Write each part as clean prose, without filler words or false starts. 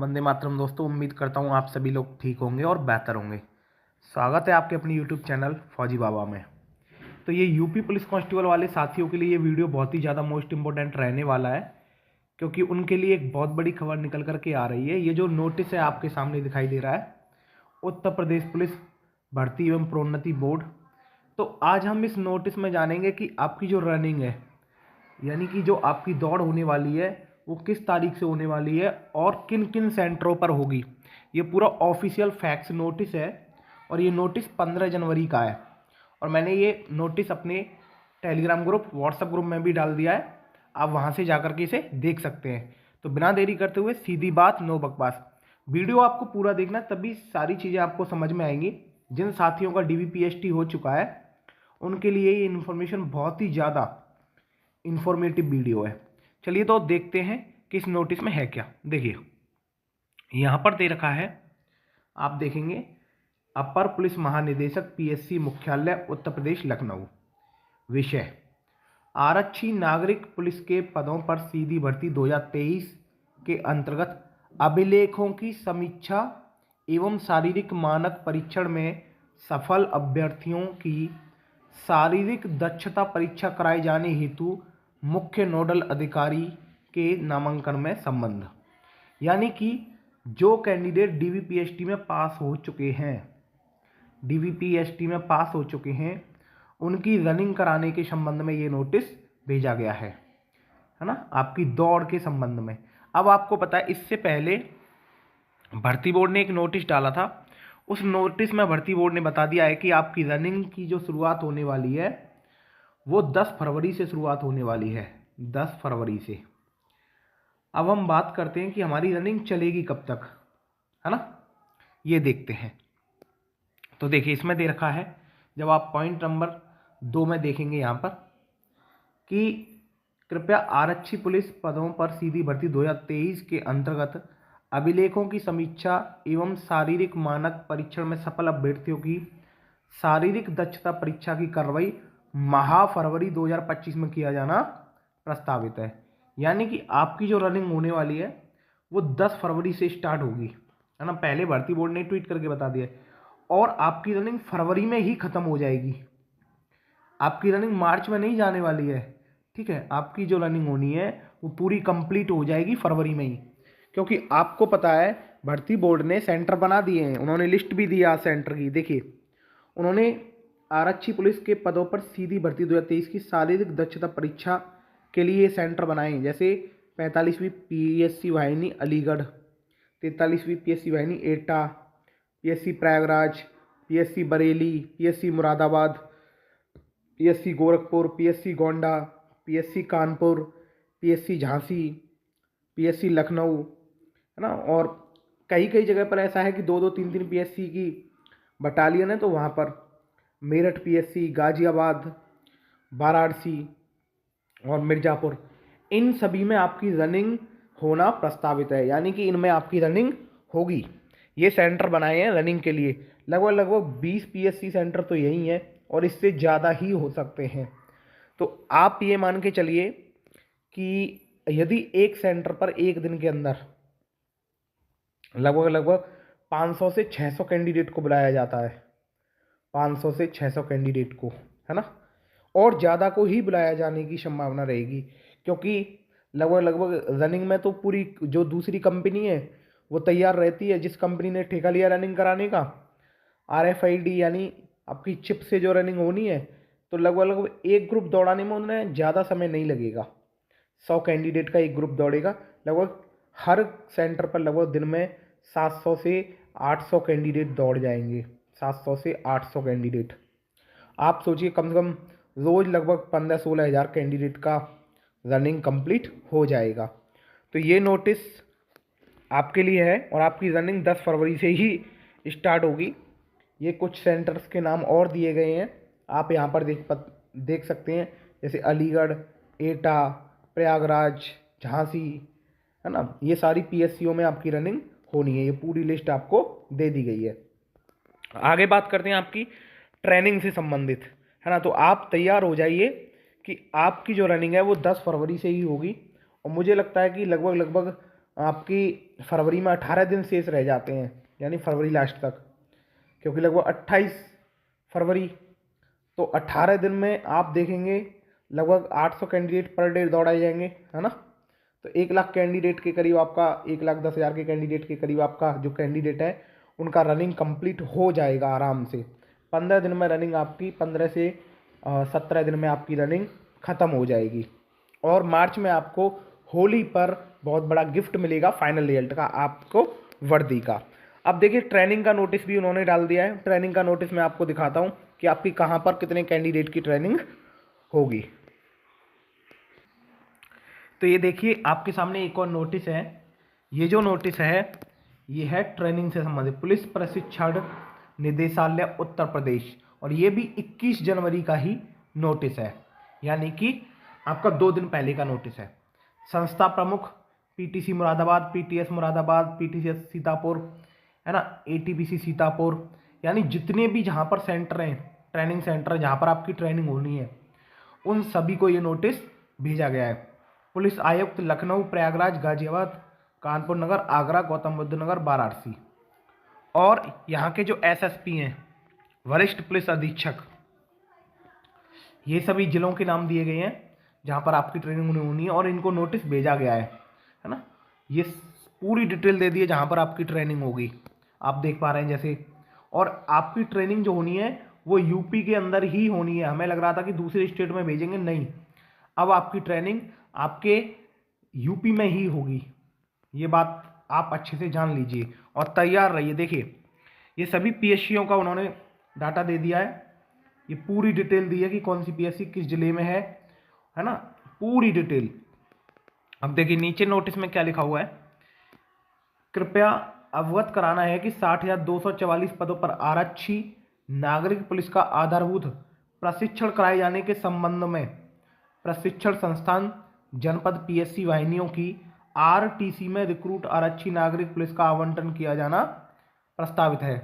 वंदे मातरम दोस्तों। उम्मीद करता हूँ आप सभी लोग ठीक होंगे और बेहतर होंगे। स्वागत है आपके अपनी यूट्यूब चैनल फौजी बाबा में। तो ये यूपी पुलिस कांस्टेबल वाले साथियों के लिए ये वीडियो बहुत ही ज़्यादा मोस्ट इंपॉर्टेंट रहने वाला है, क्योंकि उनके लिए एक बहुत बड़ी खबर निकल करके आ रही है। ये जो नोटिस है आपके सामने दिखाई दे रहा है, उत्तर प्रदेश पुलिस भर्ती एवं प्रोन्नति बोर्ड। तो आज हम इस नोटिस में जानेंगे कि आपकी जो रनिंग है, यानी कि जो आपकी दौड़ होने वाली है, वो किस तारीख से होने वाली है और किन किन सेंटरों पर होगी। ये पूरा ऑफिशियल फैक्स नोटिस है और ये नोटिस 15 जनवरी का है। और मैंने ये नोटिस अपने टेलीग्राम ग्रुप, व्हाट्सएप ग्रुप में भी डाल दिया है। आप वहाँ से जाकर के इसे देख सकते हैं। तो बिना देरी करते हुए सीधी बात, नो बकवास। वीडियो आपको पूरा देखना, तभी सारी चीज़ें आपको समझ में आएंगी। जिन साथियों का DVPST हो चुका है उनके लिए ये इन्फॉर्मेशन बहुत ही ज़्यादा इंफॉर्मेटिव वीडियो है। चलिए तो देखते हैं कि इस नोटिस में है क्या। देखिए यहाँ पर दे रखा है, आप देखेंगे, अपर पुलिस महानिदेशक PSC मुख्यालय उत्तर प्रदेश लखनऊ। विषय: आरक्षी नागरिक पुलिस के पदों पर सीधी भर्ती 2023 के अंतर्गत अभिलेखों की समीक्षा एवं शारीरिक मानक परीक्षण में सफल अभ्यर्थियों की शारीरिक दक्षता परीक्षा कराए जाने हेतु मुख्य नोडल अधिकारी के नामांकन में संबंध। यानी कि जो कैंडिडेट DVPST में पास हो चुके हैं, DVPST में पास हो चुके हैं, उनकी रनिंग कराने के संबंध में ये नोटिस भेजा गया है ना, आपकी दौड़ के संबंध में। अब आपको पता है, इससे पहले भर्ती बोर्ड ने एक नोटिस डाला था। उस नोटिस में भर्ती बोर्ड ने बता दिया है कि आपकी रनिंग की जो शुरुआत होने वाली है वो 10 फरवरी से शुरुआत होने वाली है, 10 फरवरी से। अब हम बात करते हैं कि हमारी रनिंग चलेगी कब तक, है ना, ये देखते हैं। तो देखिए इसमें दे रखा है, जब आप पॉइंट नंबर 2 में देखेंगे यहाँ पर कि कृपया आरक्षी पुलिस पदों पर सीधी भर्ती 2023 के अंतर्गत अभिलेखों की समीक्षा एवं शारीरिक मानक परीक्षण में सफल अभ्यर्थियों की शारीरिक दक्षता परीक्षा की कार्रवाई माह फरवरी 2025 में किया जाना प्रस्तावित है। यानी कि आपकी जो रनिंग होने वाली है वो 10 फरवरी से स्टार्ट होगी, है ना। पहले भर्ती बोर्ड ने ट्वीट करके बता दिया, और आपकी रनिंग फरवरी में ही खत्म हो जाएगी। आपकी रनिंग मार्च में नहीं जाने वाली है, ठीक है। आपकी जो रनिंग होनी है वो पूरी कंप्लीट हो जाएगी फरवरी में ही, क्योंकि आपको पता है भर्ती बोर्ड ने सेंटर बना दिए हैं, उन्होंने लिस्ट भी दिया सेंटर की। देखिए उन्होंने आरक्षी पुलिस के पदों पर सीधी भर्ती 2023 की शारीरिक दक्षता परीक्षा के लिए सेंटर बनाए, जैसे 45वीं PSC वाहिनी अलीगढ़, 43वीं PSC वाहिनी एटा, PSC Prayagraj, PSC Bareilly, PSC Moradabad, PSC Gorakhpur, PSC Gonda, PSC Kanpur, PSC Jhansi, PSC Lucknow, है ना। और कई कई जगह पर ऐसा है कि 2-2, 3-3 PSC की बटालियन है, तो वहाँ पर मेरठ PSC, गाजियाबाद, वाराणसी और मिर्ज़ापुर, इन सभी में आपकी रनिंग होना प्रस्तावित है। यानी कि इनमें आपकी रनिंग होगी। ये सेंटर बनाए हैं रनिंग के लिए, लगभग 20 PSC सेंटर तो यही है, और इससे ज़्यादा ही हो सकते हैं। तो आप ये मान के चलिए कि यदि एक सेंटर पर एक दिन के अंदर लगभग 500 से 600 कैंडिडेट को बुलाया जाता है, 500 से 600 कैंडिडेट को, है ना, और ज़्यादा को ही बुलाया जाने की संभावना रहेगी, क्योंकि लगभग रनिंग में तो पूरी जो दूसरी कंपनी है वो तैयार रहती है। जिस कंपनी ने ठेका लिया रनिंग कराने का, RFID यानी आपकी चिप से जो रनिंग होनी है, तो लगभग एक ग्रुप दौड़ाने में उन्हें ज़्यादा समय नहीं लगेगा। 100 कैंडिडेट का एक ग्रुप दौड़ेगा। लगभग हर सेंटर पर लगभग दिन में 700 से 800 कैंडिडेट दौड़ जाएंगे, 700 से 800 कैंडिडेट। आप सोचिए, कम से कम रोज़ लगभग 15-16 हज़ार कैंडिडेट का रनिंग कंप्लीट हो जाएगा। तो ये नोटिस आपके लिए है, और आपकी रनिंग 10 फरवरी से ही स्टार्ट होगी। ये कुछ सेंटर्स के नाम और दिए गए हैं, आप यहाँ पर देख सकते हैं, जैसे अलीगढ़, एटा, प्रयागराज, झांसी, है ना। ये सारी PSCओं में आपकी रनिंग होनी है। ये पूरी लिस्ट आपको दे दी गई है। आगे बात करते हैं आपकी ट्रेनिंग से संबंधित, है ना। तो आप तैयार हो जाइए कि आपकी जो रनिंग है वो 10 फरवरी से ही होगी, और मुझे लगता है कि लगभग आपकी फरवरी में 18 दिन शेष रह जाते हैं, यानी फरवरी लास्ट तक, क्योंकि लगभग 28 फरवरी, तो 18 दिन में आप देखेंगे लगभग 800 कैंडिडेट पर डे दौड़ाए जाएंगे, है ना। तो 1 लाख कैंडिडेट के करीब आपका, 1,10,000 के कैंडिडेट के करीब आपका जो कैंडिडेट है उनका रनिंग कंप्लीट हो जाएगा आराम से। 15 दिन में रनिंग आपकी, 15 से 17 दिन में आपकी रनिंग ख़त्म हो जाएगी। और मार्च में आपको होली पर बहुत बड़ा गिफ्ट मिलेगा फाइनल रिजल्ट का, आपको वर्दी का। अब देखिए ट्रेनिंग का नोटिस भी उन्होंने डाल दिया है। ट्रेनिंग का नोटिस मैं आपको दिखाता हूँ कि आपकी कहाँ पर कितने कैंडिडेट की ट्रेनिंग होगी। तो ये देखिए आपके सामने एक और नोटिस है। ये जो नोटिस है ये है ट्रेनिंग से संबंधित, पुलिस प्रशिक्षण निदेशालय उत्तर प्रदेश, और ये भी 21 जनवरी का ही नोटिस है, यानी कि आपका 2 दिन पहले का नोटिस है। संस्था प्रमुख पीटीसी मुरादाबाद, पीटीएस मुरादाबाद, पीटीसीएस सीतापुर, है ना, एटीपीसी सीतापुर, यानी जितने भी जहाँ पर सेंटर हैं, ट्रेनिंग सेंटर जहाँ पर आपकी ट्रेनिंग होनी है, उन सभी को ये नोटिस भेजा गया है। पुलिस आयुक्त लखनऊ, प्रयागराज, गाजियाबाद, कानपुर नगर, आगरा, गौतम बुद्ध नगर, वाराणसी, और यहाँ के जो एसएसपी हैं, वरिष्ठ पुलिस अधीक्षक, ये सभी जिलों के नाम दिए गए हैं जहाँ पर आपकी ट्रेनिंग होनी है, और इनको नोटिस भेजा गया है ना। ये पूरी डिटेल दे दी है जहाँ पर आपकी ट्रेनिंग होगी, आप देख पा रहे हैं जैसे। और आपकी ट्रेनिंग जो होनी है वो यूपी के अंदर ही होनी है। हमें लग रहा था कि दूसरे स्टेट में भेजेंगे, नहीं, अब आपकी ट्रेनिंग आपके यूपी में ही होगी। ये बात आप अच्छे से जान लीजिए और तैयार रहिए। देखिए ये सभी पीएससीओं का उन्होंने डाटा दे दिया है, ये पूरी डिटेल दी है कि कौन सी पीएससी किस जिले में है ना, पूरी डिटेल। अब देखिए नीचे नोटिस में क्या लिखा हुआ है, कृपया अवगत कराना है कि 60,244 पदों पर आरक्षी नागरिक पुलिस का आधारभूत प्रशिक्षण कराए जाने के संबंध में प्रशिक्षण संस्थान जनपद पीएससी वाहिनियों की आरटीसी में रिक्रूट आरक्षी नागरिक पुलिस का आवंटन किया जाना प्रस्तावित है।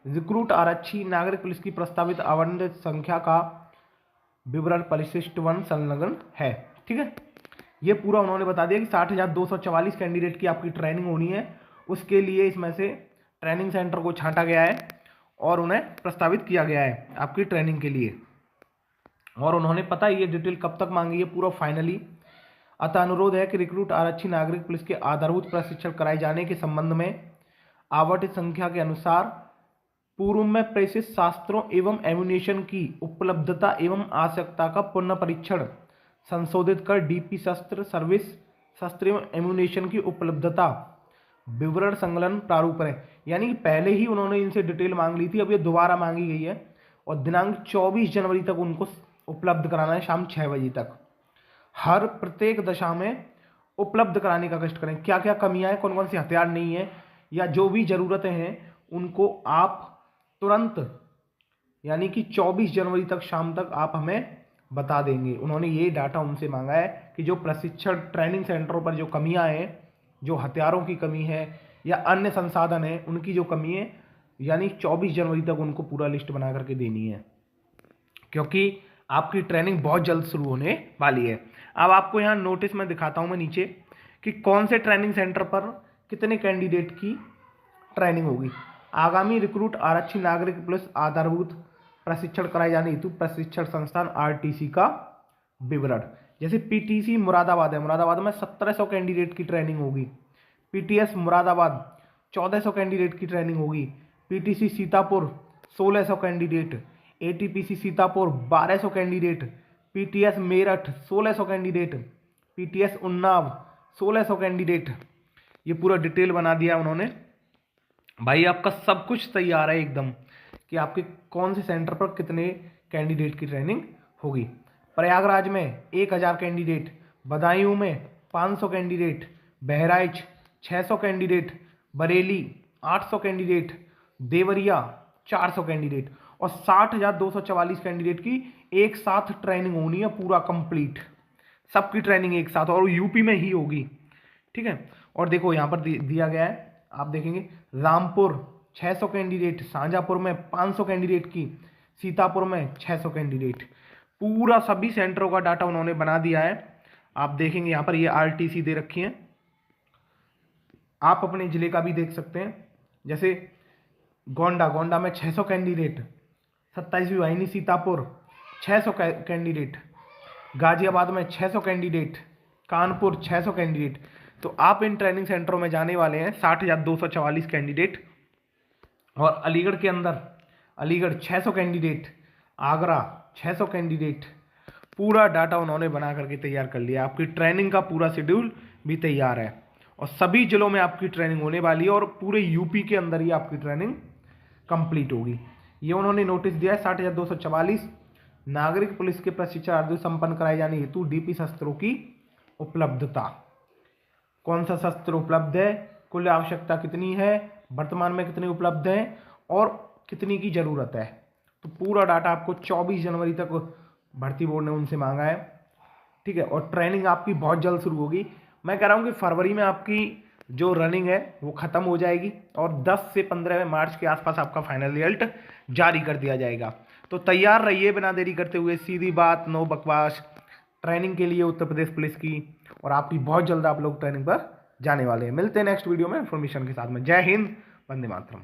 रिक्रूट आरक्षी नागरिक पुलिस की प्रस्तावित आवंटित संख्या का विवरण परिशिष्ट 1 संलग्न है। ठीक है, ये पूरा उन्होंने बता दिया कि 60,244 कैंडिडेट की आपकी ट्रेनिंग होनी है। उसके लिए इसमें से ट्रेनिंग सेंटर को छांटा गया है और उन्हें प्रस्तावित किया गया है आपकी ट्रेनिंग के लिए। और उन्होंने पता है ये डिटेल कब तक मांगी है, पूरा फाइनली। अतः अनुरोध है कि रिक्रूट आरक्षी नागरिक पुलिस के आधारभूत प्रशिक्षण कराए जाने के संबंध में आवंटित संख्या के अनुसार पूर्व में प्रेषित शास्त्रों एवं एम्यूनेशन की उपलब्धता एवं आवश्यकता का पुनः परीक्षण संशोधित कर डीपी शस्त्र सर्विस शस्त्र एवं एम्यूनेशन की उपलब्धता विवरण संकलन प्रारूप है। यानी कि पहले ही उन्होंने इनसे डिटेल मांग ली थी, अब ये दोबारा मांगी गई है और दिनांक 24 जनवरी तक उनको उपलब्ध कराना है, शाम 6 बजे तक। हर प्रत्येक दशा में उपलब्ध कराने का कष्ट करें। क्या क्या कमियां हैं, कौन कौन से हथियार नहीं है, या जो भी ज़रूरतें हैं उनको आप तुरंत, यानी कि 24 जनवरी तक शाम तक आप हमें बता देंगे। उन्होंने ये डाटा उनसे मांगा है कि जो प्रशिक्षण ट्रेनिंग सेंटरों पर जो कमियां हैं, जो हथियारों की कमी है या अन्य संसाधन है उनकी जो कमी है, यानी 24 जनवरी तक उनको पूरा लिस्ट बना करके देनी है, क्योंकि आपकी ट्रेनिंग बहुत जल्द शुरू होने वाली है। अब आपको यहाँ नोटिस में दिखाता हूँ मैं नीचे कि कौन से ट्रेनिंग सेंटर पर कितने कैंडिडेट की ट्रेनिंग होगी। आगामी रिक्रूट आरक्षी नागरिक पुलिस आधारभूत प्रशिक्षण कराए जाने हेतु प्रशिक्षण संस्थान आरटीसी का विवरण। जैसे पीटीसी मुरादाबाद है, मुरादाबाद में 1700 कैंडिडेट की ट्रेनिंग होगी। पीटीएस मुरादाबाद 1400 कैंडिडेट की ट्रेनिंग होगी। PTC Sitapur 1600 candidate. ATPC Sitapur 1200 candidate. PTS Meerut 1600 candidate. PTS Unnao 1600 candidate. ये पूरा डिटेल बना दिया उन्होंने। भाई आपका सब कुछ तैयार है एकदम कि आपके कौन से सेंटर पर कितने कैंडिडेट की ट्रेनिंग होगी। प्रयागराज में 1000 कैंडिडेट, बदायूं में 500 candidate, Bahraich 600 candidate, Bareilly 800 candidate, Deoria 400 candidate, और 60,244 कैंडिडेट की एक साथ ट्रेनिंग होनी है, पूरा कंप्लीट सबकी ट्रेनिंग एक साथ, और यूपी में ही होगी। ठीक है, और देखो यहाँ पर दिया गया है, आप देखेंगे रामपुर 600 कैंडिडेट, शाहजहाँपुर में 500 कैंडिडेट की, सीतापुर में 600 कैंडिडेट। पूरा सभी सेंटरों का डाटा उन्होंने बना दिया है। आप देखेंगे यहाँ पर ये आरटीसी दे रखी है, आप अपने ज़िले का भी देख सकते हैं, जैसे गोंडा में 600 कैंडिडेट, 27वीं वाहिनी सीतापुर 600 कैंडिडेट, गाजियाबाद में 600 कैंडिडेट, कानपुर 600 कैंडिडेट। तो आप इन ट्रेनिंग सेंटरों में जाने वाले हैं 60,244 कैंडिडेट। और अलीगढ़ के अंदर, अलीगढ़ 600 कैंडिडेट, आगरा 600 कैंडिडेट। पूरा डाटा उन्होंने बना करके तैयार कर लिया। आपकी ट्रेनिंग का पूरा शेड्यूल भी तैयार है और सभी जिलों में आपकी ट्रेनिंग होने वाली है और पूरे यूपी के अंदर ही आपकी ट्रेनिंग कंप्लीट होगी। ये उन्होंने नोटिस दिया है 60,244 नागरिक पुलिस के प्रशिक्षण आदि संपन्न कराए जाने हेतु डीपी शस्त्रों की उपलब्धता। कौन सा शस्त्र उपलब्ध है, कुल आवश्यकता कितनी है, वर्तमान में कितनी उपलब्ध है और कितनी की ज़रूरत है। तो पूरा डाटा आपको 24 जनवरी तक भर्ती बोर्ड ने उनसे मांगा है, ठीक है। और ट्रेनिंग आपकी बहुत जल्द शुरू होगी। मैं कह रहा हूँ कि फरवरी में आपकी जो रनिंग है वो ख़त्म हो जाएगी और 10 से 15 मार्च के आसपास आपका फाइनल रिजल्ट जारी कर दिया जाएगा। तो तैयार रहिए बिना देरी करते हुए, सीधी बात, नो बकवास, ट्रेनिंग के लिए उत्तर प्रदेश पुलिस की। और आपकी बहुत जल्द आप लोग ट्रेनिंग पर जाने वाले हैं। मिलते हैं नेक्स्ट वीडियो में इन्फॉर्मेशन के साथ में। जय हिंद, वंदे मातरम।